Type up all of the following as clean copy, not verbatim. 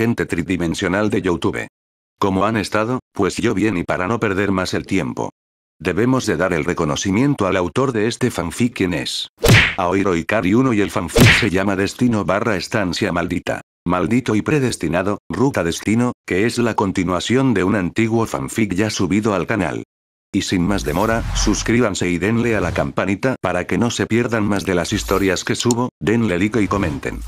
gente tridimensional de YouTube. ¿Cómo han estado? Pues yo bien, y para no perder más el tiempo. Debemos de dar el reconocimiento al autor de este fanfic, ¿quién es? Aoiro Ikari 1, y el fanfic se llama Destino/Estancia Maldita. Maldito y Predestinado, Ruta Destino, que es la continuación de un antiguo fanfic ya subido al canal. Y sin más demora, suscríbanse y denle a la campanita para que no se pierdan más de las historias que subo, denle like y comenten.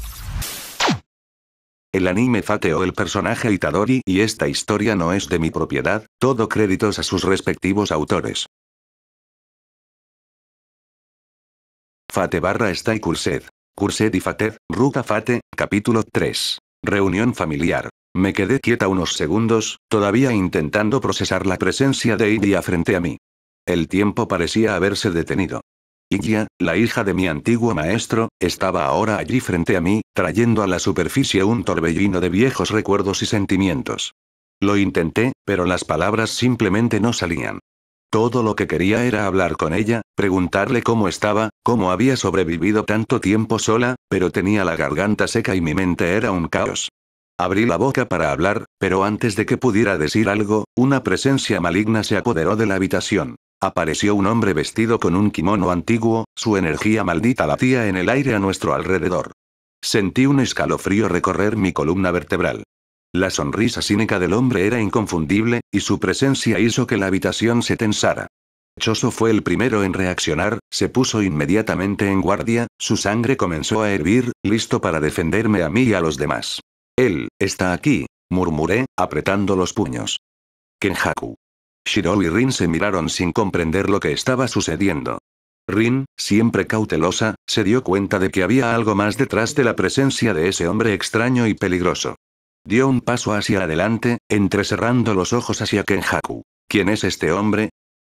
El anime Fate o el personaje Itadori, y esta historia no es de mi propiedad, todo créditos a sus respectivos autores. Fate/Stay Cursed. Cursed y Fate, Ruta Fate, capítulo 3. Reunión familiar. Me quedé quieta unos segundos, todavía intentando procesar la presencia de Ilya frente a mí. El tiempo parecía haberse detenido. Ilya, la hija de mi antiguo maestro, estaba ahora allí frente a mí, trayendo a la superficie un torbellino de viejos recuerdos y sentimientos. Lo intenté, pero las palabras simplemente no salían. Todo lo que quería era hablar con ella, preguntarle cómo estaba, cómo había sobrevivido tanto tiempo sola, pero tenía la garganta seca y mi mente era un caos. Abrí la boca para hablar, pero antes de que pudiera decir algo, una presencia maligna se apoderó de la habitación. Apareció un hombre vestido con un kimono antiguo, su energía maldita latía en el aire a nuestro alrededor. Sentí un escalofrío recorrer mi columna vertebral. La sonrisa cínica del hombre era inconfundible, y su presencia hizo que la habitación se tensara. Choso fue el primero en reaccionar, se puso inmediatamente en guardia, su sangre comenzó a hervir, listo para defenderme a mí y a los demás. Él está aquí, murmuré, apretando los puños. Kenjaku. Shirou y Rin se miraron sin comprender lo que estaba sucediendo. Rin, siempre cautelosa, se dio cuenta de que había algo más detrás de la presencia de ese hombre extraño y peligroso. Dio un paso hacia adelante, entrecerrando los ojos hacia Kenjaku. ¿Quién es este hombre?,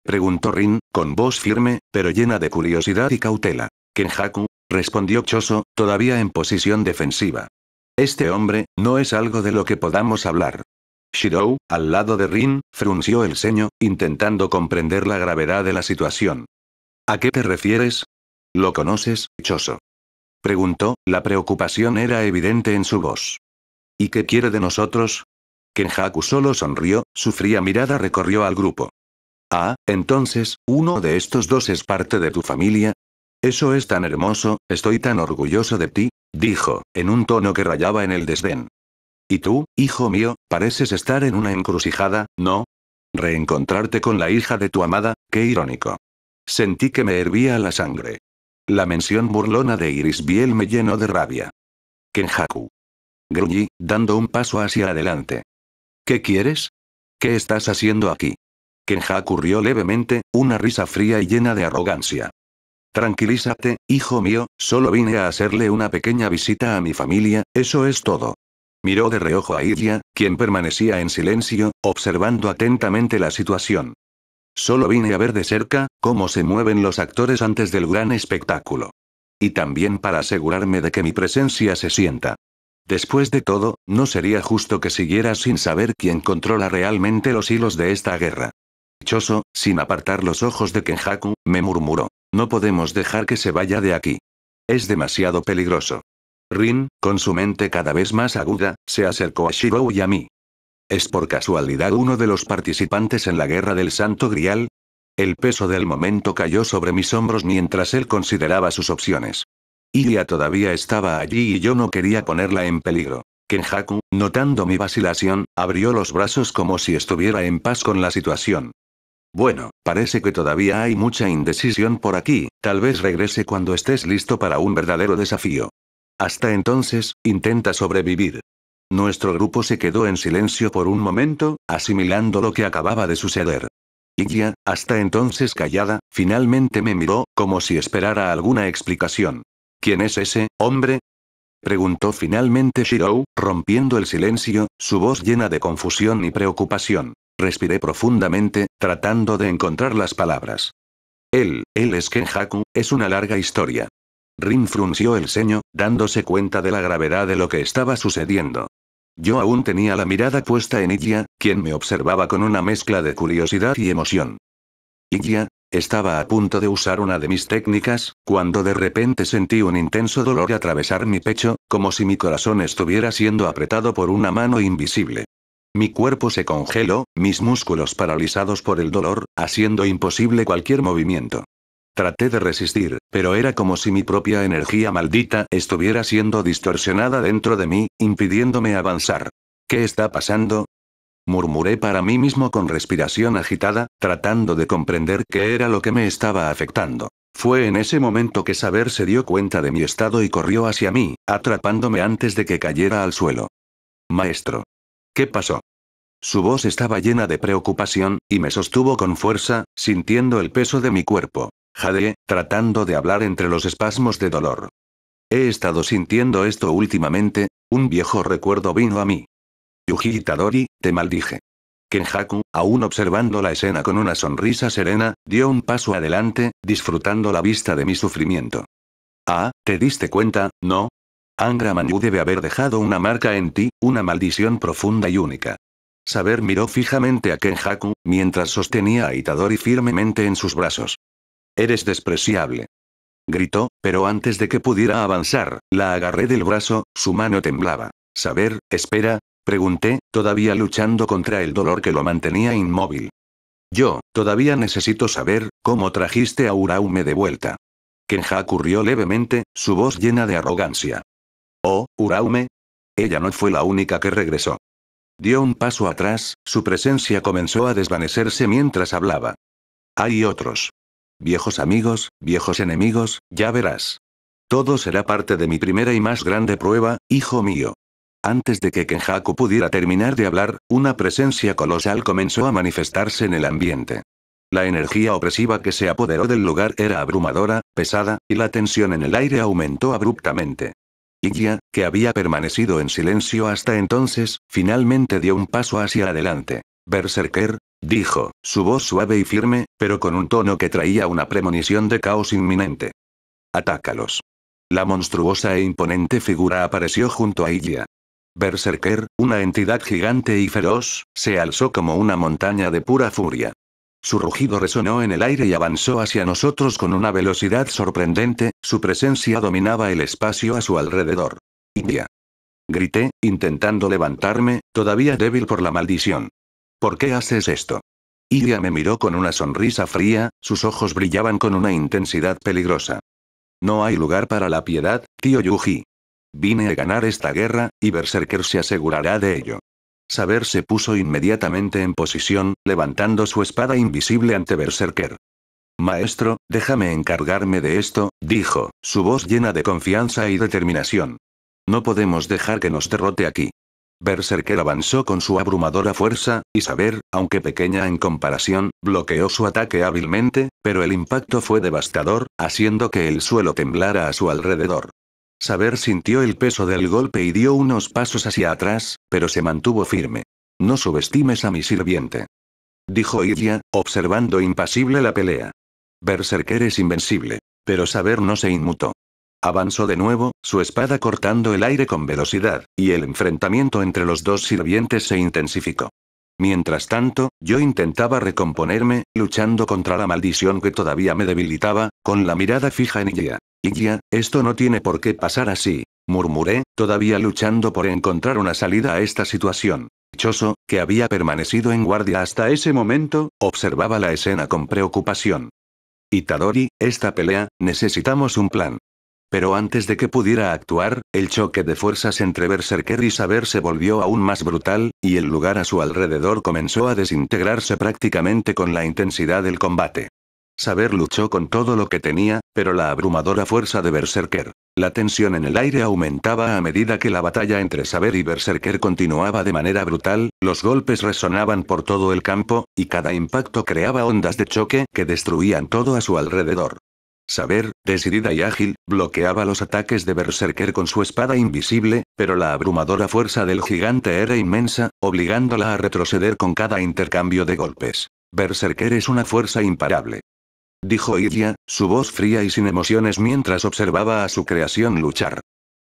preguntó Rin, con voz firme, pero llena de curiosidad y cautela. Kenjaku, respondió Choso, todavía en posición defensiva. Este hombre, no es algo de lo que podamos hablar. Shirou, al lado de Rin, frunció el ceño, intentando comprender la gravedad de la situación. ¿A qué te refieres? ¿Lo conoces, Choso?, preguntó, la preocupación era evidente en su voz. ¿Y qué quiere de nosotros? Kenjaku solo sonrió, su fría mirada recorrió al grupo. Ah, entonces, ¿uno de estos dos es parte de tu familia? Eso es tan hermoso, estoy tan orgulloso de ti, dijo, en un tono que rayaba en el desdén. ¿Y tú, hijo mío, pareces estar en una encrucijada, no? Reencontrarte con la hija de tu amada, qué irónico. Sentí que me hervía la sangre. La mención burlona de Irisbiel me llenó de rabia. Kenjaku. Gruñí, dando un paso hacia adelante. ¿Qué quieres? ¿Qué estás haciendo aquí? Kenjaku rió levemente, una risa fría y llena de arrogancia. Tranquilízate, hijo mío, solo vine a hacerle una pequeña visita a mi familia, eso es todo. Miró de reojo a Ilya, quien permanecía en silencio, observando atentamente la situación. Solo vine a ver de cerca cómo se mueven los actores antes del gran espectáculo. Y también para asegurarme de que mi presencia se sienta. Después de todo, no sería justo que siguieras sin saber quién controla realmente los hilos de esta guerra. Choso, sin apartar los ojos de Kenjaku, me murmuró. No podemos dejar que se vaya de aquí. Es demasiado peligroso. Rin, con su mente cada vez más aguda, se acercó a Shirou y a mí. ¿Es por casualidad uno de los participantes en la Guerra del Santo Grial? El peso del momento cayó sobre mis hombros mientras él consideraba sus opciones. Ilya todavía estaba allí y yo no quería ponerla en peligro. Kenjaku, notando mi vacilación, abrió los brazos como si estuviera en paz con la situación. Bueno, parece que todavía hay mucha indecisión por aquí, tal vez regrese cuando estés listo para un verdadero desafío. Hasta entonces, intenta sobrevivir. Nuestro grupo se quedó en silencio por un momento, asimilando lo que acababa de suceder. Ilya, hasta entonces callada, finalmente me miró, como si esperara alguna explicación. ¿Quién es ese hombre?, preguntó finalmente Shirou, rompiendo el silencio, su voz llena de confusión y preocupación. Respiré profundamente, tratando de encontrar las palabras. Él es Kenjaku, es una larga historia. Rin frunció el ceño, dándose cuenta de la gravedad de lo que estaba sucediendo. Yo aún tenía la mirada puesta en Ilya, quien me observaba con una mezcla de curiosidad y emoción. Ilya, estaba a punto de usar una de mis técnicas, cuando de repente sentí un intenso dolor atravesar mi pecho, como si mi corazón estuviera siendo apretado por una mano invisible. Mi cuerpo se congeló, mis músculos paralizados por el dolor, haciendo imposible cualquier movimiento. Traté de resistir, pero era como si mi propia energía maldita estuviera siendo distorsionada dentro de mí, impidiéndome avanzar. ¿Qué está pasando? Murmuré para mí mismo con respiración agitada, tratando de comprender qué era lo que me estaba afectando. Fue en ese momento que Saber se dio cuenta de mi estado y corrió hacia mí, atrapándome antes de que cayera al suelo. Maestro. ¿Qué pasó? Su voz estaba llena de preocupación, y me sostuvo con fuerza, sintiendo el peso de mi cuerpo. Jadeé, tratando de hablar entre los espasmos de dolor. He estado sintiendo esto últimamente, un viejo recuerdo vino a mí. Yuji Itadori, te maldije. Kenjaku, aún observando la escena con una sonrisa serena, dio un paso adelante, disfrutando la vista de mi sufrimiento. Ah, ¿te diste cuenta, no? Angra Mainyu debe haber dejado una marca en ti, una maldición profunda y única. Saber miró fijamente a Kenjaku, mientras sostenía a Itadori firmemente en sus brazos. Eres despreciable. Gritó, pero antes de que pudiera avanzar, la agarré del brazo, su mano temblaba. Saber, espera. Pregunté, todavía luchando contra el dolor que lo mantenía inmóvil. Yo, todavía necesito saber, ¿cómo trajiste a Uraume de vuelta? Kenjaku rió levemente, su voz llena de arrogancia. Oh, Uraume. Ella no fue la única que regresó. Dio un paso atrás, su presencia comenzó a desvanecerse mientras hablaba. Hay otros. Viejos amigos, viejos enemigos, ya verás. Todo será parte de mi primera y más grande prueba, hijo mío. Antes de que Kenjaku pudiera terminar de hablar, una presencia colosal comenzó a manifestarse en el ambiente. La energía opresiva que se apoderó del lugar era abrumadora, pesada, y la tensión en el aire aumentó abruptamente. Ilya, que había permanecido en silencio hasta entonces, finalmente dio un paso hacia adelante. Berserker, dijo, su voz suave y firme, pero con un tono que traía una premonición de caos inminente. Atácalos. La monstruosa e imponente figura apareció junto a Ilya. Berserker, una entidad gigante y feroz, se alzó como una montaña de pura furia. Su rugido resonó en el aire y avanzó hacia nosotros con una velocidad sorprendente, su presencia dominaba el espacio a su alrededor. Ilya. Grité, intentando levantarme, todavía débil por la maldición. ¿Por qué haces esto? Ilya me miró con una sonrisa fría, sus ojos brillaban con una intensidad peligrosa. No hay lugar para la piedad, tío Yuji. Vine a ganar esta guerra, y Berserker se asegurará de ello. Saber se puso inmediatamente en posición, levantando su espada invisible ante Berserker. Maestro, déjame encargarme de esto, dijo, su voz llena de confianza y determinación. No podemos dejar que nos derrote aquí. Berserker avanzó con su abrumadora fuerza, y Saber, aunque pequeña en comparación, bloqueó su ataque hábilmente, pero el impacto fue devastador, haciendo que el suelo temblara a su alrededor. Saber sintió el peso del golpe y dio unos pasos hacia atrás, pero se mantuvo firme. No subestimes a mi sirviente. Dijo Ilya, observando impasible la pelea. Berserker es invencible. Pero Saber no se inmutó. Avanzó de nuevo, su espada cortando el aire con velocidad, y el enfrentamiento entre los dos sirvientes se intensificó. Mientras tanto, yo intentaba recomponerme, luchando contra la maldición que todavía me debilitaba, con la mirada fija en Ilya. Ilya, esto no tiene por qué pasar así, murmuré, todavía luchando por encontrar una salida a esta situación. Choso, que había permanecido en guardia hasta ese momento, observaba la escena con preocupación. Itadori, esta pelea, necesitamos un plan. Pero antes de que pudiera actuar, el choque de fuerzas entre Berserker y Saber se volvió aún más brutal, y el lugar a su alrededor comenzó a desintegrarse prácticamente con la intensidad del combate. Saber luchó con todo lo que tenía, pero la abrumadora fuerza de Berserker. La tensión en el aire aumentaba a medida que la batalla entre Saber y Berserker continuaba de manera brutal, los golpes resonaban por todo el campo, y cada impacto creaba ondas de choque que destruían todo a su alrededor. Saber, decidida y ágil, bloqueaba los ataques de Berserker con su espada invisible, pero la abrumadora fuerza del gigante era inmensa, obligándola a retroceder con cada intercambio de golpes. Berserker es una fuerza imparable. Dijo Ilya, su voz fría y sin emociones mientras observaba a su creación luchar.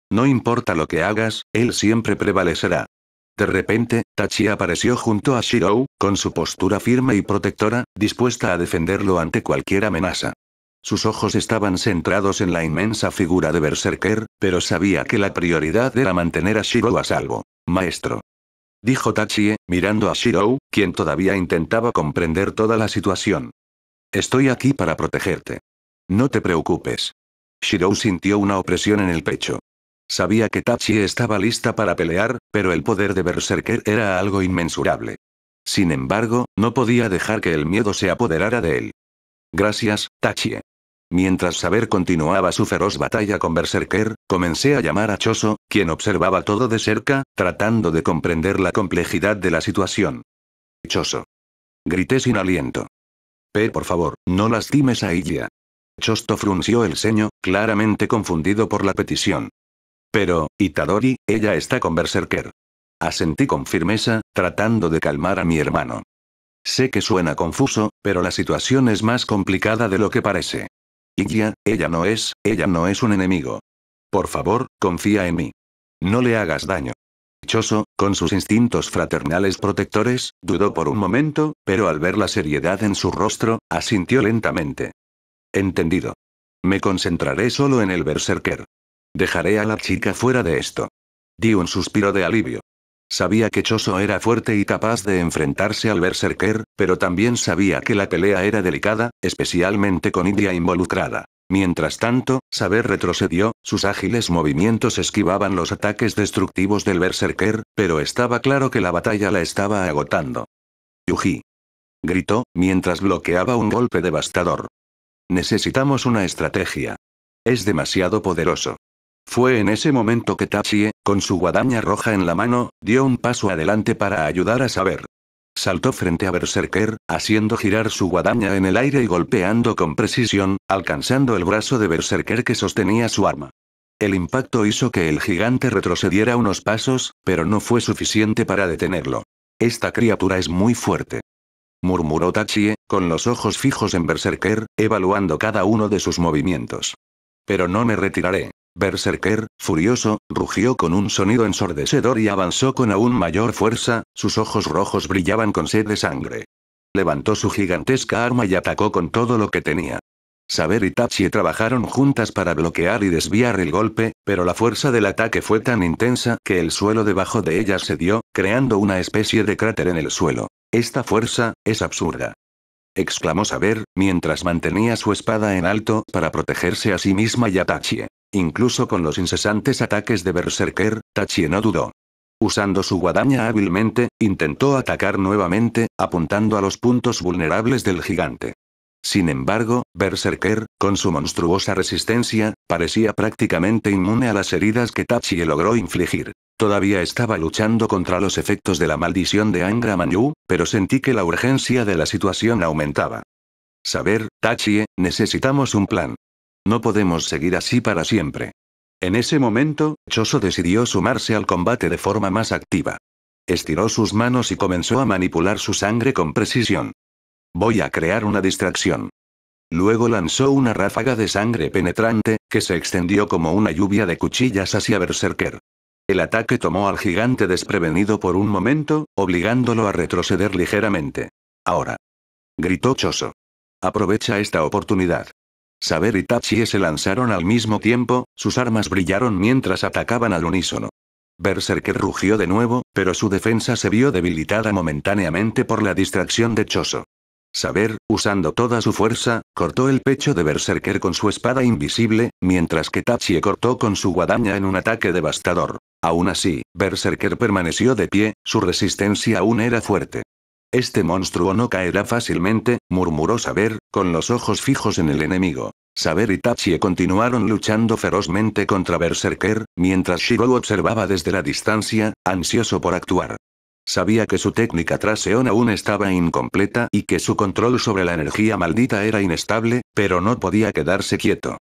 No importa lo que hagas, él siempre prevalecerá. De repente, Tachi apareció junto a Shirou, con su postura firme y protectora, dispuesta a defenderlo ante cualquier amenaza. Sus ojos estaban centrados en la inmensa figura de Berserker, pero sabía que la prioridad era mantener a Shirou a salvo. Maestro. Dijo Tachie, mirando a Shirou, quien todavía intentaba comprender toda la situación. Estoy aquí para protegerte. No te preocupes. Shirou sintió una opresión en el pecho. Sabía que Tachie estaba lista para pelear, pero el poder de Berserker era algo inmensurable. Sin embargo, no podía dejar que el miedo se apoderara de él. Gracias, Tachie. Mientras Saber continuaba su feroz batalla con Berserker, comencé a llamar a Choso, quien observaba todo de cerca, tratando de comprender la complejidad de la situación. Choso. Grité sin aliento. Por favor, no lastimes a Ilya. Chosto frunció el ceño, claramente confundido por la petición. Pero, Itadori, ella está con Berserker. Asentí con firmeza, tratando de calmar a mi hermano. Sé que suena confuso, pero la situación es más complicada de lo que parece. Ilya, ella no es un enemigo. Por favor, confía en mí. No le hagas daño. Choso, con sus instintos fraternales protectores, dudó por un momento, pero al ver la seriedad en su rostro, asintió lentamente. Entendido. Me concentraré solo en el Berserker. Dejaré a la chica fuera de esto. Di un suspiro de alivio. Sabía que Choso era fuerte y capaz de enfrentarse al Berserker, pero también sabía que la pelea era delicada, especialmente con Ilya involucrada. Mientras tanto, Saber retrocedió, sus ágiles movimientos esquivaban los ataques destructivos del Berserker, pero estaba claro que la batalla la estaba agotando. Yuji. Gritó, mientras bloqueaba un golpe devastador. Necesitamos una estrategia. Es demasiado poderoso. Fue en ese momento que Tachie, con su guadaña roja en la mano, dio un paso adelante para ayudar a Saber. Saltó frente a Berserker, haciendo girar su guadaña en el aire y golpeando con precisión, alcanzando el brazo de Berserker que sostenía su arma. El impacto hizo que el gigante retrocediera unos pasos, pero no fue suficiente para detenerlo. Esta criatura es muy fuerte. Murmuró Tachie, con los ojos fijos en Berserker, evaluando cada uno de sus movimientos. Pero no me retiraré. Berserker, furioso, rugió con un sonido ensordecedor y avanzó con aún mayor fuerza, sus ojos rojos brillaban con sed de sangre. Levantó su gigantesca arma y atacó con todo lo que tenía. Saber y Tachie trabajaron juntas para bloquear y desviar el golpe, pero la fuerza del ataque fue tan intensa que el suelo debajo de ellas cedió, creando una especie de cráter en el suelo. Esta fuerza, es absurda. Exclamó Saber, mientras mantenía su espada en alto para protegerse a sí misma y a Tachie. Incluso con los incesantes ataques de Berserker, Tachie no dudó. Usando su guadaña hábilmente, intentó atacar nuevamente, apuntando a los puntos vulnerables del gigante. Sin embargo, Berserker, con su monstruosa resistencia, parecía prácticamente inmune a las heridas que Tachie logró infligir. Todavía estaba luchando contra los efectos de la maldición de Angra Mainyu, pero sentí que la urgencia de la situación aumentaba. Saber, Tachie, necesitamos un plan. No podemos seguir así para siempre. En ese momento, Choso decidió sumarse al combate de forma más activa. Estiró sus manos y comenzó a manipular su sangre con precisión. Voy a crear una distracción. Luego lanzó una ráfaga de sangre penetrante, que se extendió como una lluvia de cuchillas hacia Berserker. El ataque tomó al gigante desprevenido por un momento, obligándolo a retroceder ligeramente. Ahora. Gritó Choso. Aprovecha esta oportunidad. Saber y Tachie se lanzaron al mismo tiempo, sus armas brillaron mientras atacaban al unísono. Berserker rugió de nuevo, pero su defensa se vio debilitada momentáneamente por la distracción de Choso. Saber, usando toda su fuerza, cortó el pecho de Berserker con su espada invisible, mientras que Tachie cortó con su guadaña en un ataque devastador. Aún así, Berserker permaneció de pie, su resistencia aún era fuerte. Este monstruo no caerá fácilmente, murmuró Saber, con los ojos fijos en el enemigo. Saber y Tachie continuaron luchando ferozmente contra Berserker, mientras Shirou observaba desde la distancia, ansioso por actuar. Sabía que su técnica Traseon aún estaba incompleta y que su control sobre la energía maldita era inestable, pero no podía quedarse quieto.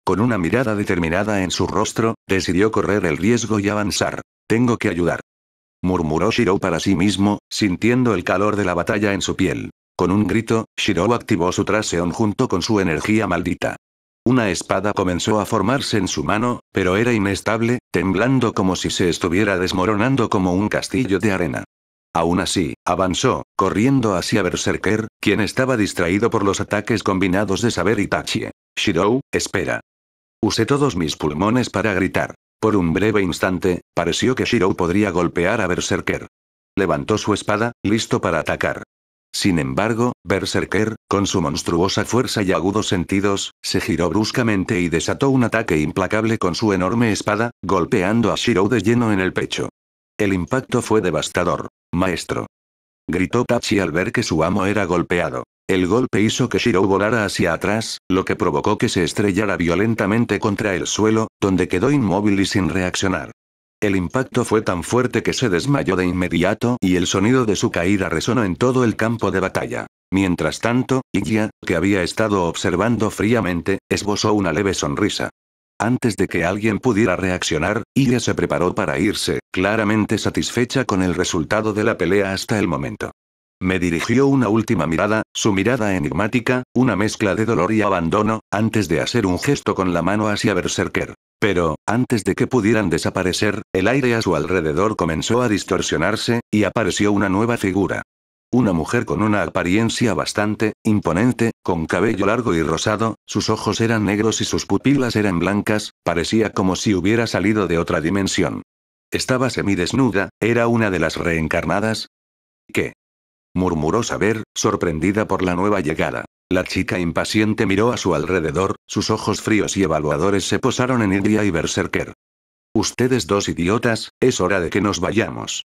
Con una mirada determinada en su rostro, decidió correr el riesgo y avanzar. Tengo que ayudar. Murmuró Shirou para sí mismo, sintiendo el calor de la batalla en su piel. Con un grito, Shirou activó su Traseon junto con su energía maldita. Una espada comenzó a formarse en su mano, pero era inestable, temblando como si se estuviera desmoronando como un castillo de arena. Aún así, avanzó, corriendo hacia Berserker, quien estaba distraído por los ataques combinados de Saber y Tachie. Shirou, espera. Usé todos mis pulmones para gritar. Por un breve instante, pareció que Shirou podría golpear a Berserker. Levantó su espada, listo para atacar. Sin embargo, Berserker, con su monstruosa fuerza y agudos sentidos, se giró bruscamente y desató un ataque implacable con su enorme espada, golpeando a Shirou de lleno en el pecho. El impacto fue devastador. Maestro. Gritó Tachi al ver que su amo era golpeado. El golpe hizo que Shirou volara hacia atrás, lo que provocó que se estrellara violentamente contra el suelo, donde quedó inmóvil y sin reaccionar. El impacto fue tan fuerte que se desmayó de inmediato y el sonido de su caída resonó en todo el campo de batalla. Mientras tanto, Ilya, que había estado observando fríamente, esbozó una leve sonrisa. Antes de que alguien pudiera reaccionar, Ilya se preparó para irse, claramente satisfecha con el resultado de la pelea hasta el momento. Me dirigió una última mirada, su mirada enigmática, una mezcla de dolor y abandono, antes de hacer un gesto con la mano hacia Berserker. Pero, antes de que pudieran desaparecer, el aire a su alrededor comenzó a distorsionarse, y apareció una nueva figura. Una mujer con una apariencia bastante imponente, con cabello largo y rosado, sus ojos eran negros y sus pupilas eran blancas, parecía como si hubiera salido de otra dimensión. Estaba semidesnuda, ¿era una de las reencarnadas? ¿Qué? Murmuró Saber, sorprendida por la nueva llegada. La chica impaciente miró a su alrededor, sus ojos fríos y evaluadores se posaron en Ilya y Berserker. Ustedes dos idiotas, es hora de que nos vayamos.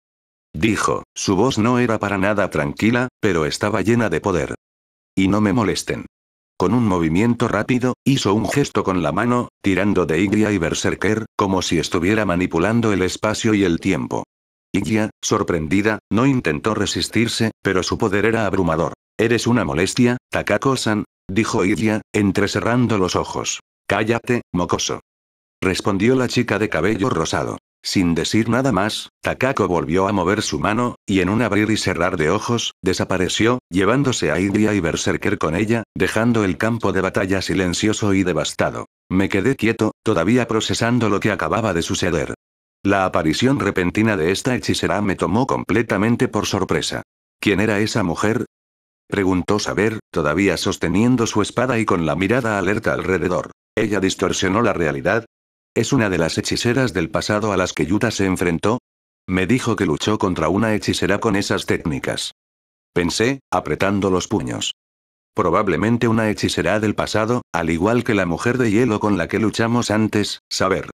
Dijo, su voz no era para nada tranquila, pero estaba llena de poder. Y no me molesten. Con un movimiento rápido, hizo un gesto con la mano, tirando de Ilya y Berserker, como si estuviera manipulando el espacio y el tiempo. Ilya, sorprendida, no intentó resistirse, pero su poder era abrumador. «Eres una molestia, Takako-san», dijo Ilya, entrecerrando los ojos. «Cállate, mocoso», respondió la chica de cabello rosado. Sin decir nada más, Takako volvió a mover su mano, y en un abrir y cerrar de ojos, desapareció, llevándose a Ilya y Berserker con ella, dejando el campo de batalla silencioso y devastado. Me quedé quieto, todavía procesando lo que acababa de suceder. La aparición repentina de esta hechicera me tomó completamente por sorpresa. ¿Quién era esa mujer?, preguntó Saber, todavía sosteniendo su espada y con la mirada alerta alrededor. ¿Ella distorsionó la realidad? ¿Es una de las hechiceras del pasado a las que Yuta se enfrentó? Me dijo que luchó contra una hechicera con esas técnicas. Pensé, apretando los puños. Probablemente una hechicera del pasado, al igual que la mujer de hielo con la que luchamos antes, Saber.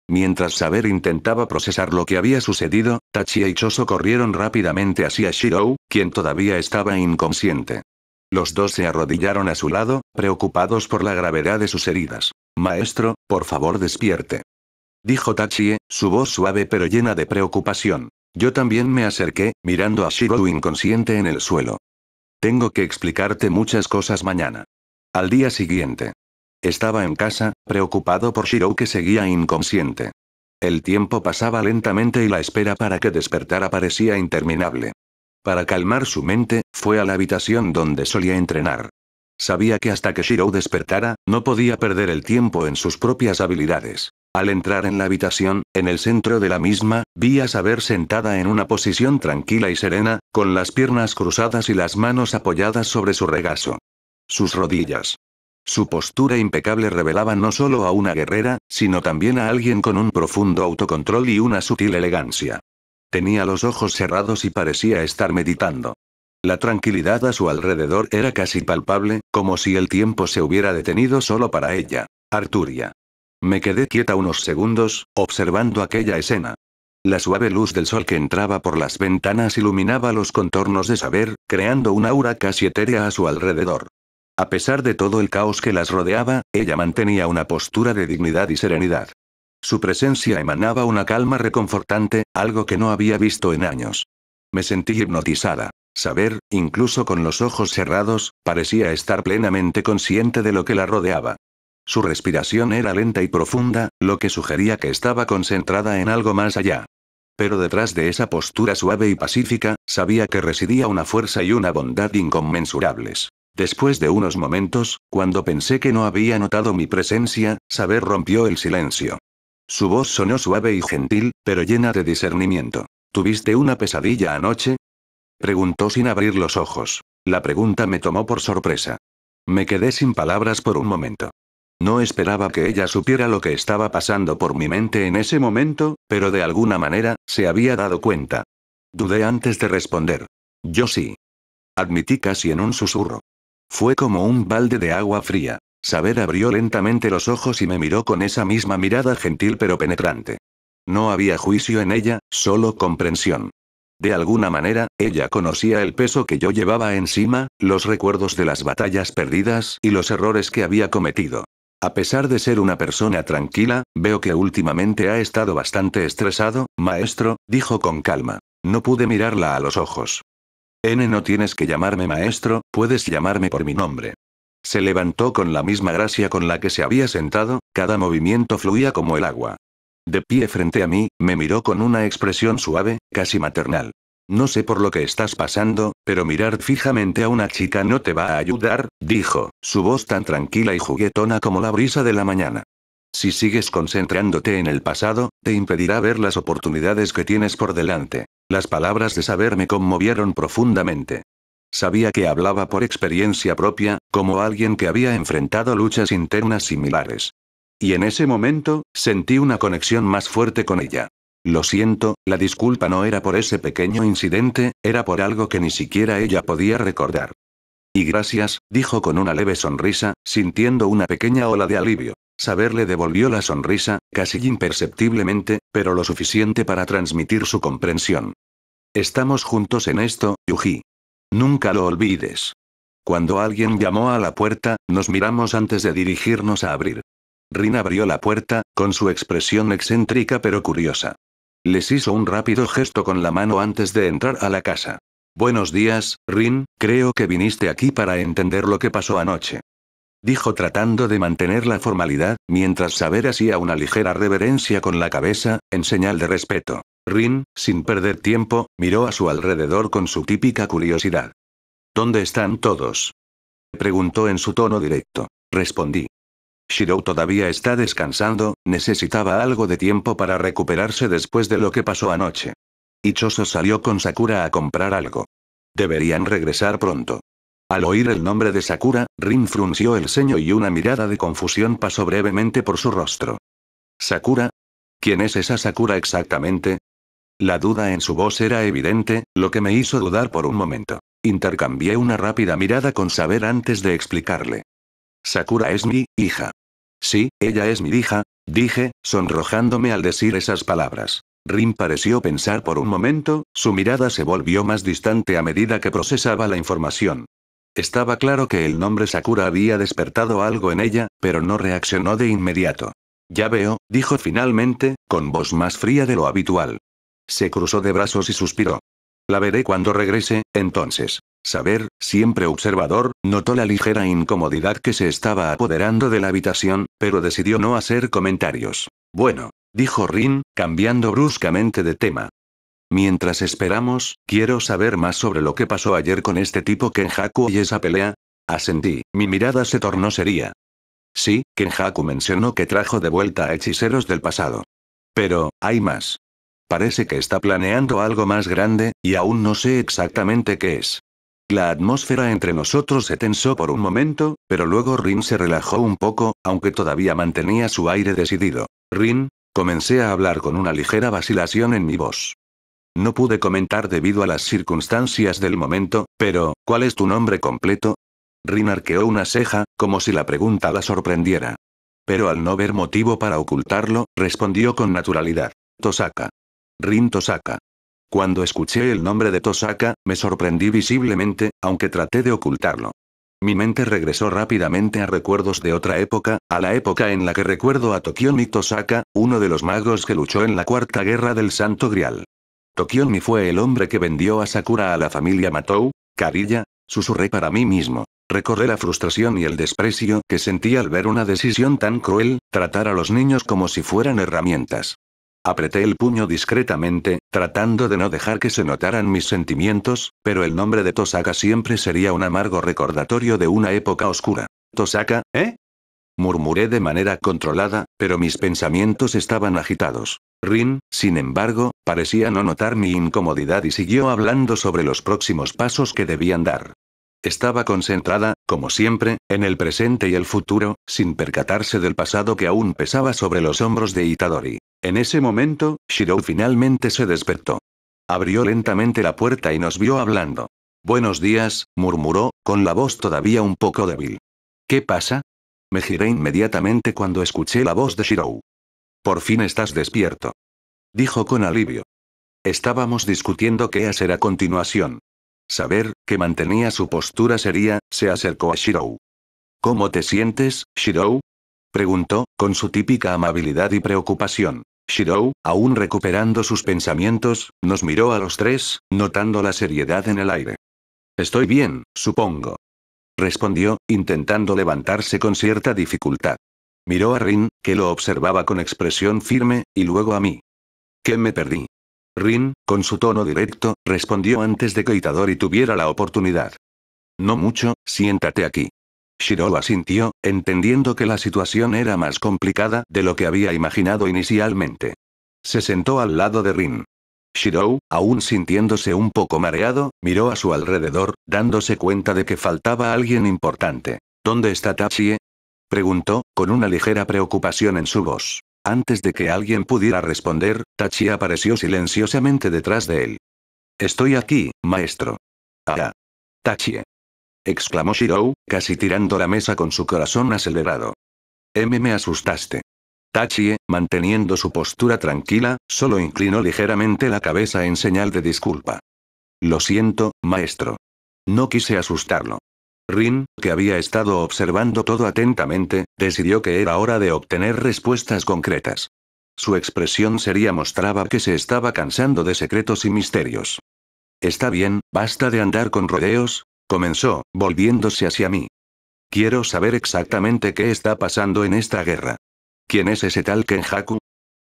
Mientras Saber intentaba procesar lo que había sucedido, Tachi y Choso corrieron rápidamente hacia Shirou, quien todavía estaba inconsciente. Los dos se arrodillaron a su lado, preocupados por la gravedad de sus heridas. «Maestro, por favor despierte», dijo Tachie, su voz suave pero llena de preocupación. Yo también me acerqué, mirando a Shirou inconsciente en el suelo. «Tengo que explicarte muchas cosas mañana». Al día siguiente. Estaba en casa, preocupado por Shirou que seguía inconsciente. El tiempo pasaba lentamente y la espera para que despertara parecía interminable. Para calmar su mente, fue a la habitación donde solía entrenar. Sabía que hasta que Shirou despertara, no podía perder el tiempo en sus propias habilidades. Al entrar en la habitación, en el centro de la misma, vi a Saber sentada en una posición tranquila y serena, con las piernas cruzadas y las manos apoyadas sobre su regazo. Sus rodillas. Su postura impecable revelaba no solo a una guerrera, sino también a alguien con un profundo autocontrol y una sutil elegancia. Tenía los ojos cerrados y parecía estar meditando. La tranquilidad a su alrededor era casi palpable, como si el tiempo se hubiera detenido solo para ella. Arturia. Me quedé quieta unos segundos, observando aquella escena. La suave luz del sol que entraba por las ventanas iluminaba los contornos de Saber, creando una aura casi etérea a su alrededor. A pesar de todo el caos que las rodeaba, ella mantenía una postura de dignidad y serenidad. Su presencia emanaba una calma reconfortante, algo que no había visto en años. Me sentí hipnotizada. Saber, incluso con los ojos cerrados, parecía estar plenamente consciente de lo que la rodeaba. Su respiración era lenta y profunda, lo que sugería que estaba concentrada en algo más allá. Pero detrás de esa postura suave y pacífica, sabía que residía una fuerza y una bondad inconmensurables. Después de unos momentos, cuando pensé que no había notado mi presencia, Saber rompió el silencio. Su voz sonó suave y gentil, pero llena de discernimiento. ¿Tuviste una pesadilla anoche?, preguntó sin abrir los ojos. La pregunta me tomó por sorpresa. Me quedé sin palabras por un momento. No esperaba que ella supiera lo que estaba pasando por mi mente en ese momento, pero de alguna manera, se había dado cuenta. Dudé antes de responder. Yo sí. Admití casi en un susurro. Fue como un balde de agua fría. Saber abrió lentamente los ojos y me miró con esa misma mirada gentil pero penetrante. No había juicio en ella, solo comprensión. De alguna manera, ella conocía el peso que yo llevaba encima, los recuerdos de las batallas perdidas y los errores que había cometido. A pesar de ser una persona tranquila, veo que últimamente ha estado bastante estresado, maestro, dijo con calma. No pude mirarla a los ojos. No tienes que llamarme maestro, puedes llamarme por mi nombre. Se levantó con la misma gracia con la que se había sentado, cada movimiento fluía como el agua. De pie frente a mí, me miró con una expresión suave, casi maternal. No sé por lo que estás pasando, pero mirar fijamente a una chica no te va a ayudar, dijo, su voz tan tranquila y juguetona como la brisa de la mañana. Si sigues concentrándote en el pasado, te impedirá ver las oportunidades que tienes por delante. Las palabras de Saber me conmovieron profundamente. Sabía que hablaba por experiencia propia, como alguien que había enfrentado luchas internas similares. Y en ese momento, sentí una conexión más fuerte con ella. Lo siento, la disculpa no era por ese pequeño incidente, era por algo que ni siquiera ella podía recordar. Y gracias, dijo con una leve sonrisa, sintiendo una pequeña ola de alivio. Saber le devolvió la sonrisa, casi imperceptiblemente, pero lo suficiente para transmitir su comprensión. Estamos juntos en esto, Yuji. Nunca lo olvides. Cuando alguien llamó a la puerta, nos miramos antes de dirigirnos a abrir. Rin abrió la puerta, con su expresión excéntrica pero curiosa. Les hizo un rápido gesto con la mano antes de entrar a la casa. Buenos días, Rin, creo que viniste aquí para entender lo que pasó anoche. Dijo tratando de mantener la formalidad, mientras Saber hacía una ligera reverencia con la cabeza, en señal de respeto. Rin, sin perder tiempo, miró a su alrededor con su típica curiosidad. ¿Dónde están todos? Preguntó en su tono directo. Respondí. Shirou todavía está descansando, necesitaba algo de tiempo para recuperarse después de lo que pasó anoche. Ichoso salió con Sakura a comprar algo. Deberían regresar pronto. Al oír el nombre de Sakura, Rin frunció el ceño y una mirada de confusión pasó brevemente por su rostro. ¿Sakura? ¿Quién es esa Sakura exactamente? La duda en su voz era evidente, lo que me hizo dudar por un momento. Intercambié una rápida mirada con Saber antes de explicarle. Sakura es mi hija. Sí, ella es mi hija, dije, sonrojándome al decir esas palabras. Rin pareció pensar por un momento, su mirada se volvió más distante a medida que procesaba la información. Estaba claro que el nombre Sakura había despertado algo en ella, pero no reaccionó de inmediato. Ya veo, dijo finalmente, con voz más fría de lo habitual. Se cruzó de brazos y suspiró. La veré cuando regrese, entonces. Saber, siempre observador, notó la ligera incomodidad que se estaba apoderando de la habitación, pero decidió no hacer comentarios. Bueno, dijo Rin, cambiando bruscamente de tema. Mientras esperamos, quiero saber más sobre lo que pasó ayer con este tipo Kenjaku y esa pelea. Asentí, mi mirada se tornó seria. Sí, Kenjaku mencionó que trajo de vuelta a hechiceros del pasado. Pero, hay más. Parece que está planeando algo más grande, y aún no sé exactamente qué es. La atmósfera entre nosotros se tensó por un momento, pero luego Rin se relajó un poco, aunque todavía mantenía su aire decidido. Rin, comencé a hablar con una ligera vacilación en mi voz. No pude comentar debido a las circunstancias del momento, pero, ¿cuál es tu nombre completo? Rin arqueó una ceja, como si la pregunta la sorprendiera. Pero al no ver motivo para ocultarlo, respondió con naturalidad. Tosaka. Rin Tosaka. Cuando escuché el nombre de Tosaka, me sorprendí visiblemente, aunque traté de ocultarlo. Mi mente regresó rápidamente a recuerdos de otra época, a la época en la que recuerdo a Tokiomi Tosaka, uno de los magos que luchó en la Cuarta Guerra del Santo Grial. Tokiomi fue el hombre que vendió a Sakura a la familia Matou, Karilla, susurré para mí mismo. Recordé la frustración y el desprecio que sentí al ver una decisión tan cruel, tratar a los niños como si fueran herramientas. Apreté el puño discretamente, tratando de no dejar que se notaran mis sentimientos, pero el nombre de Tosaka siempre sería un amargo recordatorio de una época oscura. ¿Tosaka, eh? Murmuré de manera controlada, pero mis pensamientos estaban agitados. Rin, sin embargo, parecía no notar mi incomodidad y siguió hablando sobre los próximos pasos que debían dar. Estaba concentrada, como siempre, en el presente y el futuro, sin percatarse del pasado que aún pesaba sobre los hombros de Itadori. En ese momento, Shirou finalmente se despertó. Abrió lentamente la puerta y nos vio hablando. «Buenos días», murmuró, con la voz todavía un poco débil. «¿Qué pasa?» Me giré inmediatamente cuando escuché la voz de Shirou. «Por fin estás despierto», dijo con alivio. Estábamos discutiendo qué hacer a continuación. Saber que mantenía su postura seria, se acercó a Shirou. «¿Cómo te sientes, Shirou?», preguntó, con su típica amabilidad y preocupación. Shirou, aún recuperando sus pensamientos, nos miró a los tres, notando la seriedad en el aire. «Estoy bien, supongo», respondió, intentando levantarse con cierta dificultad. Miró a Rin, que lo observaba con expresión firme, y luego a mí. «¿Qué me perdí?». Rin, con su tono directo, respondió antes de que Itadori tuviera la oportunidad. «No mucho, siéntate aquí». Shirou asintió, entendiendo que la situación era más complicada de lo que había imaginado inicialmente. Se sentó al lado de Rin. Shirou, aún sintiéndose un poco mareado, miró a su alrededor, dándose cuenta de que faltaba alguien importante. «¿Dónde está Tachie?», preguntó, con una ligera preocupación en su voz. Antes de que alguien pudiera responder, Tachie apareció silenciosamente detrás de él. «Estoy aquí, maestro». «Ah. Tachie», exclamó Shirou, casi tirando la mesa con su corazón acelerado. «Me asustaste». Tachie, manteniendo su postura tranquila, solo inclinó ligeramente la cabeza en señal de disculpa. «Lo siento, maestro. No quise asustarlo». Rin, que había estado observando todo atentamente, decidió que era hora de obtener respuestas concretas. Su expresión seria mostraba que se estaba cansando de secretos y misterios. «Está bien, basta de andar con rodeos», comenzó, volviéndose hacia mí. «Quiero saber exactamente qué está pasando en esta guerra. ¿Quién es ese tal Kenjaku?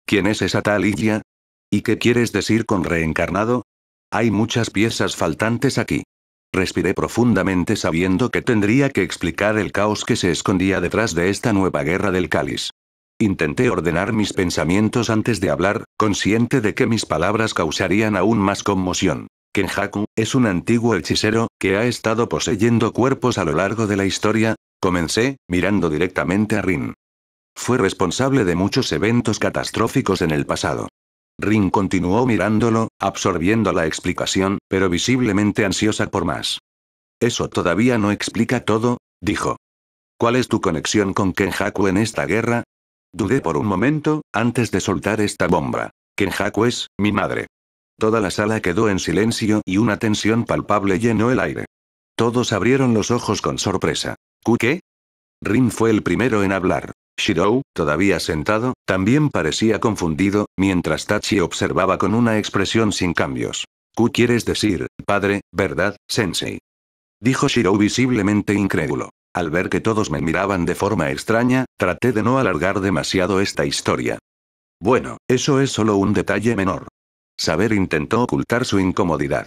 ¿Quién es esa tal Illya? ¿Y qué quieres decir con reencarnado? Hay muchas piezas faltantes aquí». Respiré profundamente sabiendo que tendría que explicar el caos que se escondía detrás de esta nueva guerra del cáliz. Intenté ordenar mis pensamientos antes de hablar, consciente de que mis palabras causarían aún más conmoción. «Kenjaku es un antiguo hechicero, que ha estado poseyendo cuerpos a lo largo de la historia», comencé, mirando directamente a Rin. «Fue responsable de muchos eventos catastróficos en el pasado». Rin continuó mirándolo, absorbiendo la explicación, pero visiblemente ansiosa por más. «Eso todavía no explica todo», dijo. «¿Cuál es tu conexión con Kenjaku en esta guerra?». Dudé por un momento, antes de soltar esta bomba. «Kenjaku es mi madre». Toda la sala quedó en silencio y una tensión palpable llenó el aire. Todos abrieron los ojos con sorpresa. «¿Qué?». Rin fue el primero en hablar. Shirou, todavía sentado, también parecía confundido, mientras Tachie observaba con una expresión sin cambios. «¿Qué quieres decir, padre, verdad, sensei?», dijo Shirou visiblemente incrédulo. Al ver que todos me miraban de forma extraña, traté de no alargar demasiado esta historia. «Bueno, eso es solo un detalle menor». Saber intentó ocultar su incomodidad.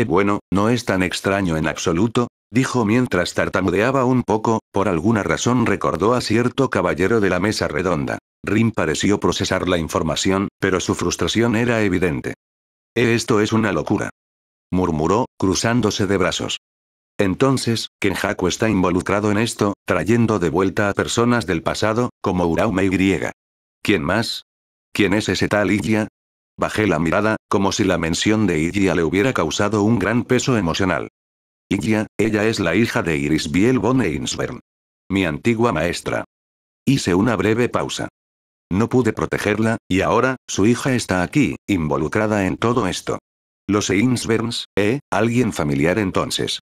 Bueno, no es tan extraño en absoluto», dijo mientras tartamudeaba un poco, por alguna razón recordó a cierto caballero de la mesa redonda. Rin pareció procesar la información, pero su frustración era evidente. «Esto es una locura», murmuró, cruzándose de brazos. «Entonces, Kenjaku está involucrado en esto, trayendo de vuelta a personas del pasado, como Uraume y. ¿Quién más? ¿Quién es ese tal Illya?». Bajé la mirada, como si la mención de Illya le hubiera causado un gran peso emocional. «Illya, ella es la hija de Irisbiel von Einsvern. Mi antigua maestra». Hice una breve pausa. No pude protegerla, y ahora, su hija está aquí, involucrada en todo esto. «Los Einsverns, alguien familiar entonces»,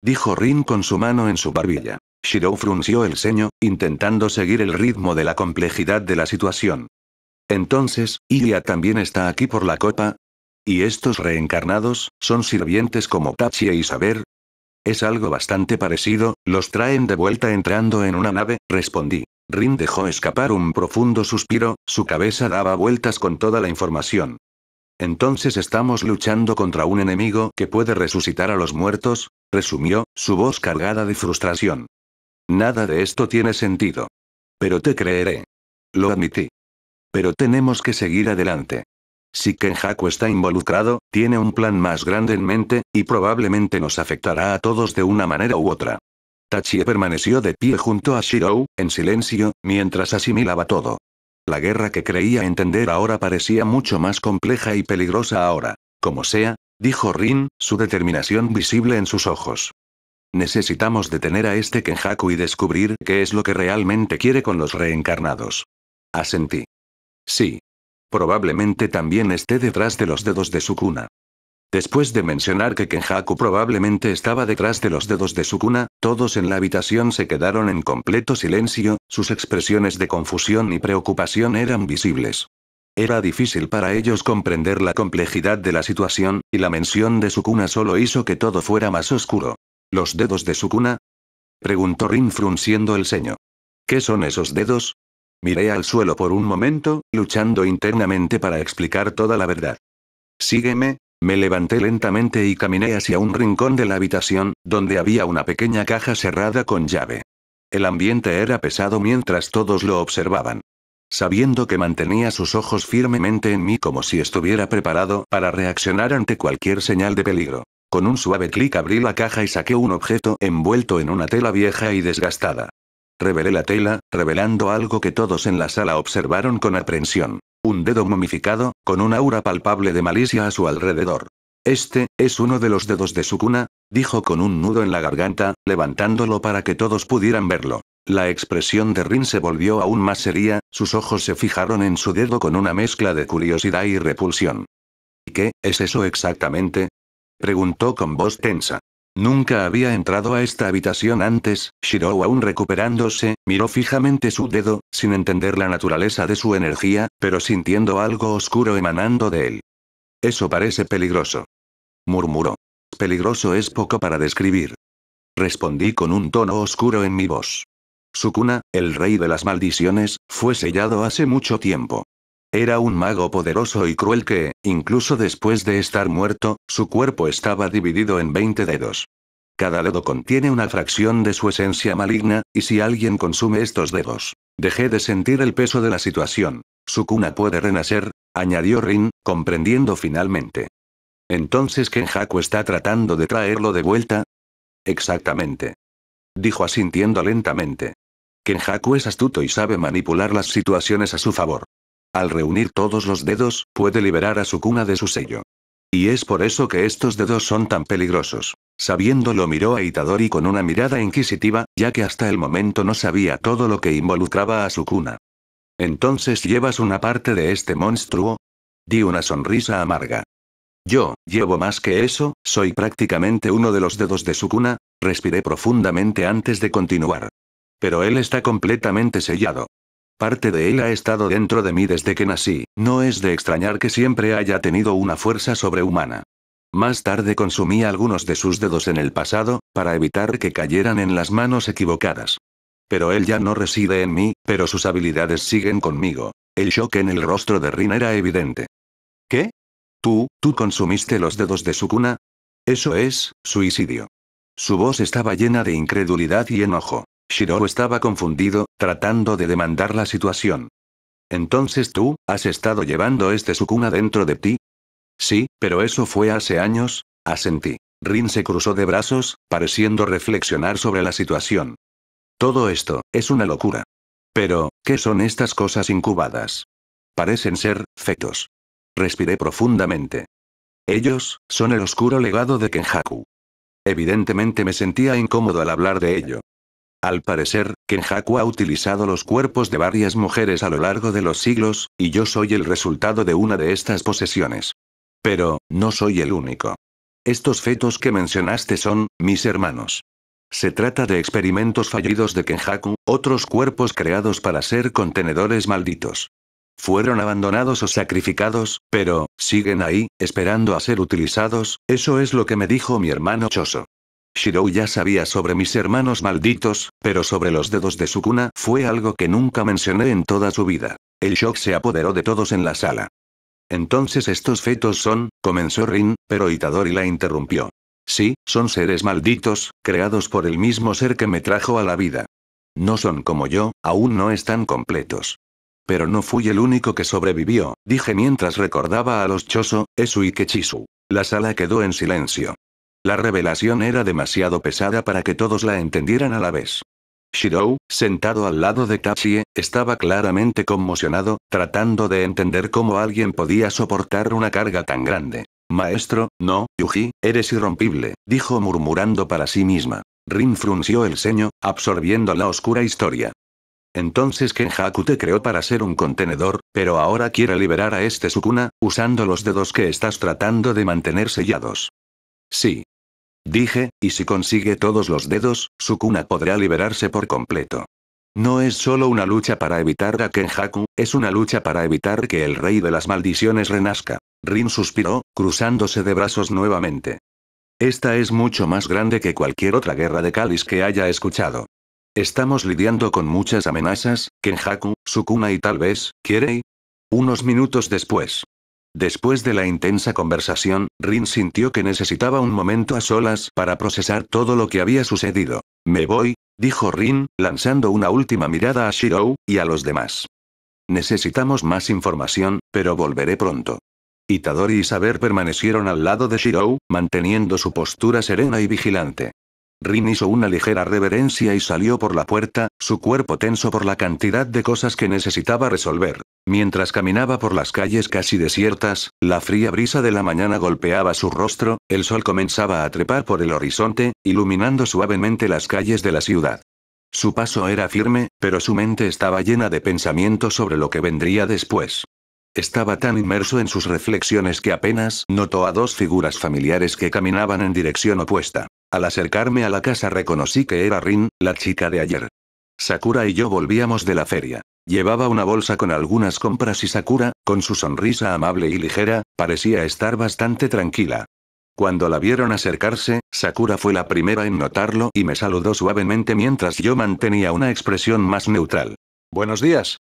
dijo Rin con su mano en su barbilla. Shirou frunció el ceño, intentando seguir el ritmo de la complejidad de la situación. «Entonces, Illya también está aquí por la copa. ¿Y estos reencarnados, son sirvientes como Tachie y Saber?». «Es algo bastante parecido, los traen de vuelta entrando en una nave», respondí. Rin dejó escapar un profundo suspiro, su cabeza daba vueltas con toda la información. «Entonces estamos luchando contra un enemigo que puede resucitar a los muertos», resumió, su voz cargada de frustración. «Nada de esto tiene sentido. Pero te creeré». Lo admití. «Pero tenemos que seguir adelante». Si Kenjaku está involucrado, tiene un plan más grande en mente, y probablemente nos afectará a todos de una manera u otra. Tachie permaneció de pie junto a Shirou, en silencio, mientras asimilaba todo. La guerra que creía entender ahora parecía mucho más compleja y peligrosa ahora. Como sea, dijo Rin, su determinación visible en sus ojos. Necesitamos detener a este Kenjaku y descubrir qué es lo que realmente quiere con los reencarnados. Asentí. Sí. Probablemente también esté detrás de los dedos de Sukuna. Después de mencionar que Kenjaku probablemente estaba detrás de los dedos de Sukuna, todos en la habitación se quedaron en completo silencio, sus expresiones de confusión y preocupación eran visibles. Era difícil para ellos comprender la complejidad de la situación, y la mención de Sukuna solo hizo que todo fuera más oscuro. ¿Los dedos de Sukuna? Preguntó Rin frunciendo el ceño. ¿Qué son esos dedos? Miré al suelo por un momento, luchando internamente para explicar toda la verdad. Sígueme. Me levanté lentamente y caminé hacia un rincón de la habitación, donde había una pequeña caja cerrada con llave. El ambiente era pesado mientras todos lo observaban. Sabiendo que mantenía sus ojos firmemente en mí como si estuviera preparado para reaccionar ante cualquier señal de peligro. Con un suave clic abrí la caja y saqué un objeto envuelto en una tela vieja y desgastada. Revelé la tela, revelando algo que todos en la sala observaron con aprensión. Un dedo momificado, con un aura palpable de malicia a su alrededor. Este, es uno de los dedos de Sukuna, dijo con un nudo en la garganta, levantándolo para que todos pudieran verlo. La expresión de Rin se volvió aún más seria, sus ojos se fijaron en su dedo con una mezcla de curiosidad y repulsión. ¿Qué es eso exactamente? Preguntó con voz tensa. Nunca había entrado a esta habitación antes. Shirou, aún recuperándose, miró fijamente su dedo, sin entender la naturaleza de su energía, pero sintiendo algo oscuro emanando de él. Eso parece peligroso. Murmuró. Peligroso es poco para describir. Respondí con un tono oscuro en mi voz. Sukuna, el rey de las maldiciones, fue sellado hace mucho tiempo. Era un mago poderoso y cruel que, incluso después de estar muerto, su cuerpo estaba dividido en 20 dedos. Cada dedo contiene una fracción de su esencia maligna, y si alguien consume estos dedos. Dejé de sentir el peso de la situación. Sukuna puede renacer, añadió Rin, comprendiendo finalmente. ¿Entonces Kenjaku está tratando de traerlo de vuelta? Exactamente. Dijo asintiendo lentamente. Kenjaku es astuto y sabe manipular las situaciones a su favor. Al reunir todos los dedos, puede liberar a Sukuna de su sello. Y es por eso que estos dedos son tan peligrosos. Sabiéndolo miró a Itadori con una mirada inquisitiva, ya que hasta el momento no sabía todo lo que involucraba a Sukuna. ¿Entonces llevas una parte de este monstruo? Di una sonrisa amarga. Yo, llevo más que eso, soy prácticamente uno de los dedos de Sukuna, respiré profundamente antes de continuar. Pero él está completamente sellado. Parte de él ha estado dentro de mí desde que nací, no es de extrañar que siempre haya tenido una fuerza sobrehumana. Más tarde consumí algunos de sus dedos en el pasado, para evitar que cayeran en las manos equivocadas. Pero él ya no reside en mí, pero sus habilidades siguen conmigo. El shock en el rostro de Rin era evidente. ¿Qué? ¿Tú consumiste los dedos de Sukuna? Eso es, suicidio. Su voz estaba llena de incredulidad y enojo. Shirou estaba confundido, tratando de demandar la situación. ¿Entonces tú, has estado llevando este Sukuna dentro de ti? Sí, pero eso fue hace años, asentí. Rin se cruzó de brazos, pareciendo reflexionar sobre la situación. Todo esto, es una locura. Pero, ¿qué son estas cosas incubadas? Parecen ser, fetos. Respiré profundamente. Ellos, son el oscuro legado de Kenjaku. Evidentemente me sentía incómodo al hablar de ello. Al parecer, Kenjaku ha utilizado los cuerpos de varias mujeres a lo largo de los siglos, y yo soy el resultado de una de estas posesiones. Pero, no soy el único. Estos fetos que mencionaste son, mis hermanos. Se trata de experimentos fallidos de Kenjaku, otros cuerpos creados para ser contenedores malditos. Fueron abandonados o sacrificados, pero, siguen ahí, esperando a ser utilizados, eso es lo que me dijo mi hermano Choso. Shirou ya sabía sobre mis hermanos malditos, pero sobre los dedos de Sukuna fue algo que nunca mencioné en toda su vida. El shock se apoderó de todos en la sala. Entonces estos fetos son, comenzó Rin, pero Itadori la interrumpió. Sí, son seres malditos, creados por el mismo ser que me trajo a la vida. No son como yo, aún no están completos. Pero no fui el único que sobrevivió, dije mientras recordaba a los Choso, Esu y Kechisu. La sala quedó en silencio. La revelación era demasiado pesada para que todos la entendieran a la vez. Shirou, sentado al lado de Tachie, estaba claramente conmocionado, tratando de entender cómo alguien podía soportar una carga tan grande. Maestro, no, Yuji, eres irrompible, dijo murmurando para sí misma. Rin frunció el ceño, absorbiendo la oscura historia. Entonces Kenjaku te creó para ser un contenedor, pero ahora quiere liberar a este Sukuna, usando los dedos que estás tratando de mantener sellados. Sí. Dije, y si consigue todos los dedos, Sukuna podrá liberarse por completo. No es solo una lucha para evitar a Kenjaku, es una lucha para evitar que el rey de las maldiciones renazca. Rin suspiró, cruzándose de brazos nuevamente. Esta es mucho más grande que cualquier otra guerra de cáliz que haya escuchado. Estamos lidiando con muchas amenazas, Kenjaku, Sukuna y tal vez, Kirei. Unos minutos después. Después de la intensa conversación, Rin sintió que necesitaba un momento a solas para procesar todo lo que había sucedido. Me voy, dijo Rin, lanzando una última mirada a Shirou, y a los demás. Necesitamos más información, pero volveré pronto. Itadori y Saber permanecieron al lado de Shirou, manteniendo su postura serena y vigilante. Rin hizo una ligera reverencia y salió por la puerta, su cuerpo tenso por la cantidad de cosas que necesitaba resolver. Mientras caminaba por las calles casi desiertas, la fría brisa de la mañana golpeaba su rostro, el sol comenzaba a trepar por el horizonte, iluminando suavemente las calles de la ciudad. Su paso era firme, pero su mente estaba llena de pensamientos sobre lo que vendría después. Estaba tan inmerso en sus reflexiones que apenas notó a dos figuras familiares que caminaban en dirección opuesta. Al acercarme a la casa reconocí que era Rin, la chica de ayer. Sakura y yo volvíamos de la feria. Llevaba una bolsa con algunas compras y Sakura, con su sonrisa amable y ligera, parecía estar bastante tranquila. Cuando la vieron acercarse, Sakura fue la primera en notarlo y me saludó suavemente mientras yo mantenía una expresión más neutral. «Buenos días»,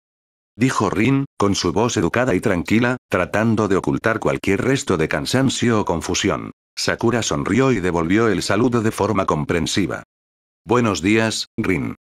dijo Rin, con su voz educada y tranquila, tratando de ocultar cualquier resto de cansancio o confusión. Sakura sonrió y devolvió el saludo de forma comprensiva. «Buenos días, Rin»,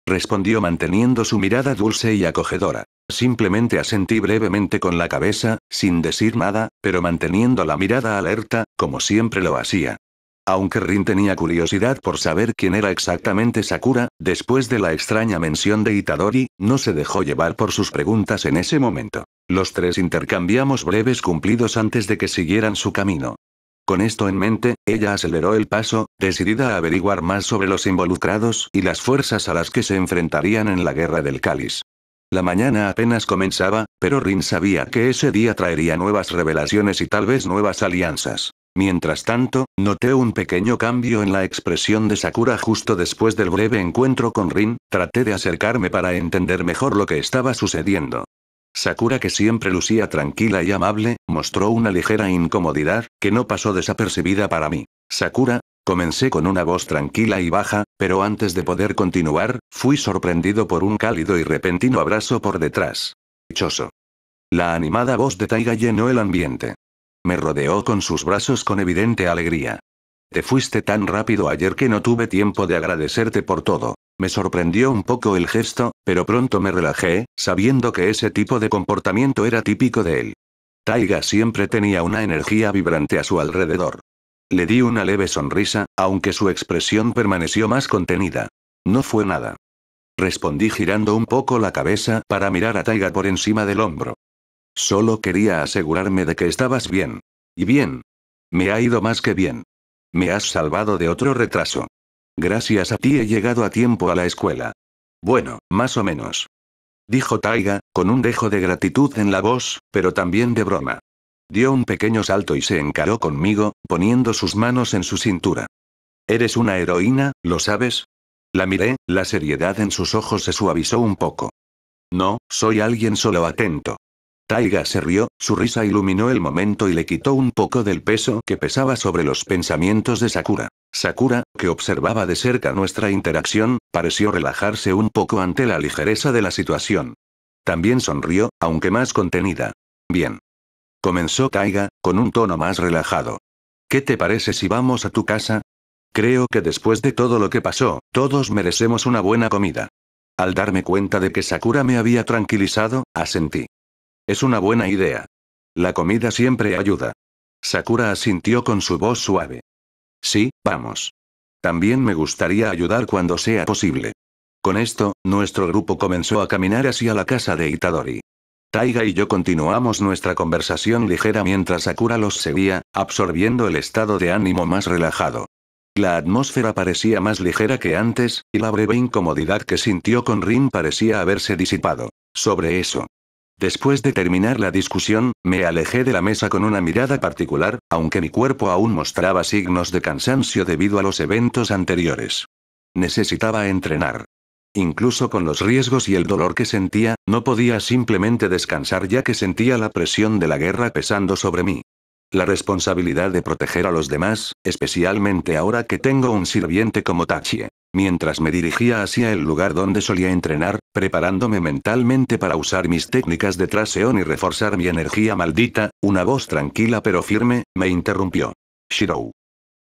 respondió manteniendo su mirada dulce y acogedora. Simplemente asentí brevemente con la cabeza, sin decir nada, pero manteniendo la mirada alerta, como siempre lo hacía. Aunque Rin tenía curiosidad por saber quién era exactamente Sakura, después de la extraña mención de Itadori, no se dejó llevar por sus preguntas en ese momento. Los tres intercambiamos breves cumplidos antes de que siguieran su camino. Con esto en mente, ella aceleró el paso, decidida a averiguar más sobre los involucrados y las fuerzas a las que se enfrentarían en la guerra del cáliz. La mañana apenas comenzaba, pero Rin sabía que ese día traería nuevas revelaciones y tal vez nuevas alianzas. Mientras tanto, noté un pequeño cambio en la expresión de Sakura justo después del breve encuentro con Rin, traté de acercarme para entender mejor lo que estaba sucediendo. Sakura, que siempre lucía tranquila y amable, mostró una ligera incomodidad, que no pasó desapercibida para mí. «Sakura», comencé con una voz tranquila y baja, pero antes de poder continuar, fui sorprendido por un cálido y repentino abrazo por detrás. «Dichoso». La animada voz de Taiga llenó el ambiente. Me rodeó con sus brazos con evidente alegría. «Te fuiste tan rápido ayer que no tuve tiempo de agradecerte por todo». Me sorprendió un poco el gesto, pero pronto me relajé, sabiendo que ese tipo de comportamiento era típico de él. Taiga siempre tenía una energía vibrante a su alrededor. Le di una leve sonrisa, aunque su expresión permaneció más contenida. «No fue nada», respondí girando un poco la cabeza para mirar a Taiga por encima del hombro. «Solo quería asegurarme de que estabas bien». «Y bien. Me ha ido más que bien. Me has salvado de otro retraso. Gracias a ti he llegado a tiempo a la escuela». «Bueno, más o menos», dijo Taiga, con un dejo de gratitud en la voz, pero también de broma. Dio un pequeño salto y se encaró conmigo, poniendo sus manos en su cintura. «Eres una heroína, ¿lo sabes?». La miré, la seriedad en sus ojos se suavizó un poco. «No, soy alguien solo atento». Taiga se rió, su risa iluminó el momento y le quitó un poco del peso que pesaba sobre los pensamientos de Sakura. Sakura, que observaba de cerca nuestra interacción, pareció relajarse un poco ante la ligereza de la situación. También sonrió, aunque más contenida. «Bien», comenzó Taiga, con un tono más relajado. «¿Qué te parece si vamos a tu casa? Creo que después de todo lo que pasó, todos merecemos una buena comida». Al darme cuenta de que Sakura me había tranquilizado, asentí. Es una buena idea. La comida siempre ayuda. Sakura asintió con su voz suave. Sí, vamos. También me gustaría ayudar cuando sea posible. Con esto, nuestro grupo comenzó a caminar hacia la casa de Itadori. Taiga y yo continuamos nuestra conversación ligera mientras Sakura los seguía, absorbiendo el estado de ánimo más relajado. La atmósfera parecía más ligera que antes, y la breve incomodidad que sintió con Rin parecía haberse disipado. Sobre eso. Después de terminar la discusión, me alejé de la mesa con una mirada particular, aunque mi cuerpo aún mostraba signos de cansancio debido a los eventos anteriores. Necesitaba entrenar. Incluso con los riesgos y el dolor que sentía, no podía simplemente descansar ya que sentía la presión de la guerra pesando sobre mí. La responsabilidad de proteger a los demás, especialmente ahora que tengo un sirviente como Tachie. Mientras me dirigía hacia el lugar donde solía entrenar, preparándome mentalmente para usar mis técnicas de traseón y reforzar mi energía maldita, una voz tranquila pero firme, me interrumpió. Shirou.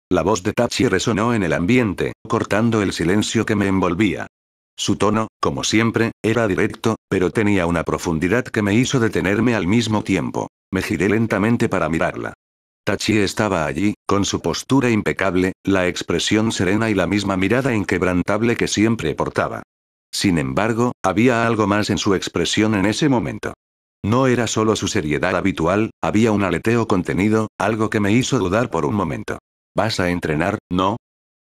La voz de Tachie resonó en el ambiente, cortando el silencio que me envolvía. Su tono, como siempre, era directo, pero tenía una profundidad que me hizo detenerme al mismo tiempo. Me giré lentamente para mirarla. Tachie estaba allí, con su postura impecable, la expresión serena y la misma mirada inquebrantable que siempre portaba. Sin embargo, había algo más en su expresión en ese momento. No era solo su seriedad habitual, había un aleteo contenido, algo que me hizo dudar por un momento. ¿Vas a entrenar, no?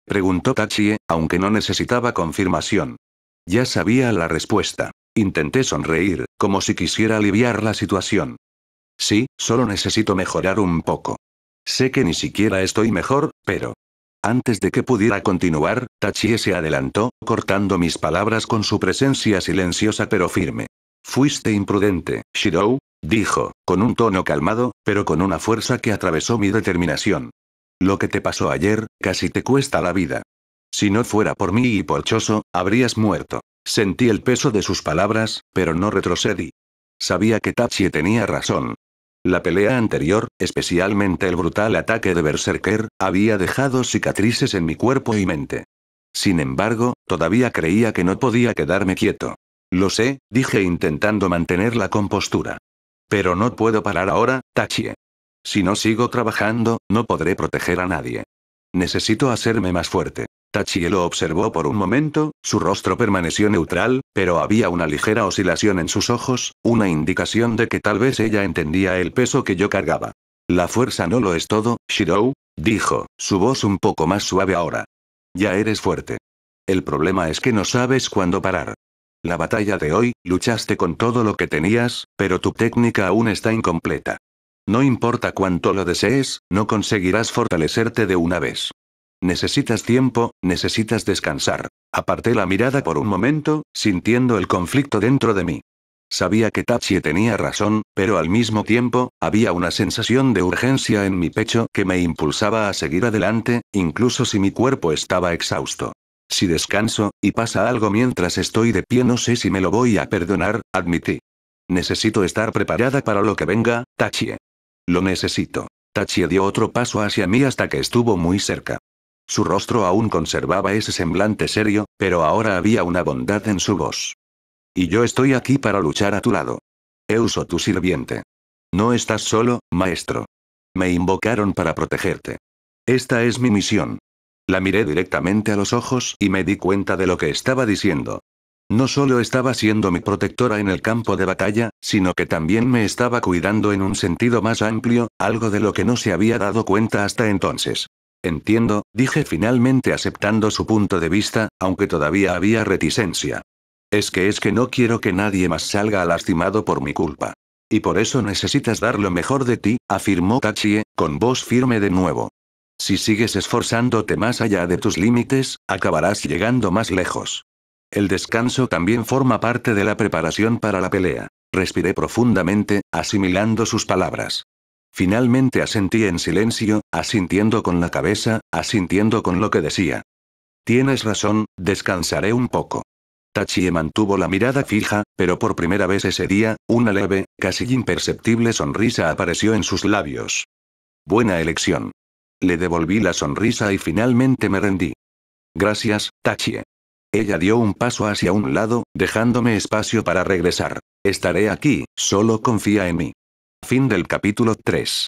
Preguntó Tachie, aunque no necesitaba confirmación. Ya sabía la respuesta. Intenté sonreír, como si quisiera aliviar la situación. Sí, solo necesito mejorar un poco. Sé que ni siquiera estoy mejor, pero... Antes de que pudiera continuar, Tachie se adelantó, cortando mis palabras con su presencia silenciosa pero firme. Fuiste imprudente, Shirou, dijo, con un tono calmado, pero con una fuerza que atravesó mi determinación. Lo que te pasó ayer, casi te cuesta la vida. Si no fuera por mí y por Choso, habrías muerto. Sentí el peso de sus palabras, pero no retrocedí. Sabía que Tachie tenía razón. La pelea anterior, especialmente el brutal ataque de Berserker, había dejado cicatrices en mi cuerpo y mente. Sin embargo, todavía creía que no podía quedarme quieto. Lo sé, dije intentando mantener la compostura. Pero no puedo parar ahora, Tachie. Si no sigo trabajando, no podré proteger a nadie. Necesito hacerme más fuerte. Tachie lo observó por un momento, su rostro permaneció neutral, pero había una ligera oscilación en sus ojos, una indicación de que tal vez ella entendía el peso que yo cargaba. La fuerza no lo es todo, Shirou, dijo, su voz un poco más suave ahora. Ya eres fuerte. El problema es que no sabes cuándo parar. La batalla de hoy, luchaste con todo lo que tenías, pero tu técnica aún está incompleta. No importa cuánto lo desees, no conseguirás fortalecerte de una vez. Necesitas tiempo, necesitas descansar. Aparté la mirada por un momento, sintiendo el conflicto dentro de mí. Sabía que Tachie tenía razón, pero al mismo tiempo, había una sensación de urgencia en mi pecho que me impulsaba a seguir adelante, incluso si mi cuerpo estaba exhausto. Si descanso, y pasa algo mientras estoy de pie, no sé si me lo voy a perdonar, admití. Necesito estar preparada para lo que venga, Tachie. Lo necesito. Tachie dio otro paso hacia mí hasta que estuvo muy cerca. Su rostro aún conservaba ese semblante serio, pero ahora había una bondad en su voz. Y yo estoy aquí para luchar a tu lado. Euso tu sirviente. No estás solo, maestro. Me invocaron para protegerte. Esta es mi misión. La miré directamente a los ojos y me di cuenta de lo que estaba diciendo. No solo estaba siendo mi protectora en el campo de batalla, sino que también me estaba cuidando en un sentido más amplio, algo de lo que no se había dado cuenta hasta entonces. Entiendo, dije finalmente aceptando su punto de vista, aunque todavía había reticencia. Es que no quiero que nadie más salga lastimado por mi culpa. Y por eso necesitas dar lo mejor de ti, afirmó Tachie, con voz firme de nuevo. Si sigues esforzándote más allá de tus límites, acabarás llegando más lejos. El descanso también forma parte de la preparación para la pelea. Respiré profundamente, asimilando sus palabras. Finalmente asentí en silencio, asintiendo con la cabeza, asintiendo con lo que decía. Tienes razón, descansaré un poco. Tachie mantuvo la mirada fija, pero por primera vez ese día, una leve, casi imperceptible sonrisa apareció en sus labios. Buena elección. Le devolví la sonrisa y finalmente me rendí. Gracias, Tachie. Ella dio un paso hacia un lado, dejándome espacio para regresar. Estaré aquí, solo confía en mí. Fin del capítulo 3.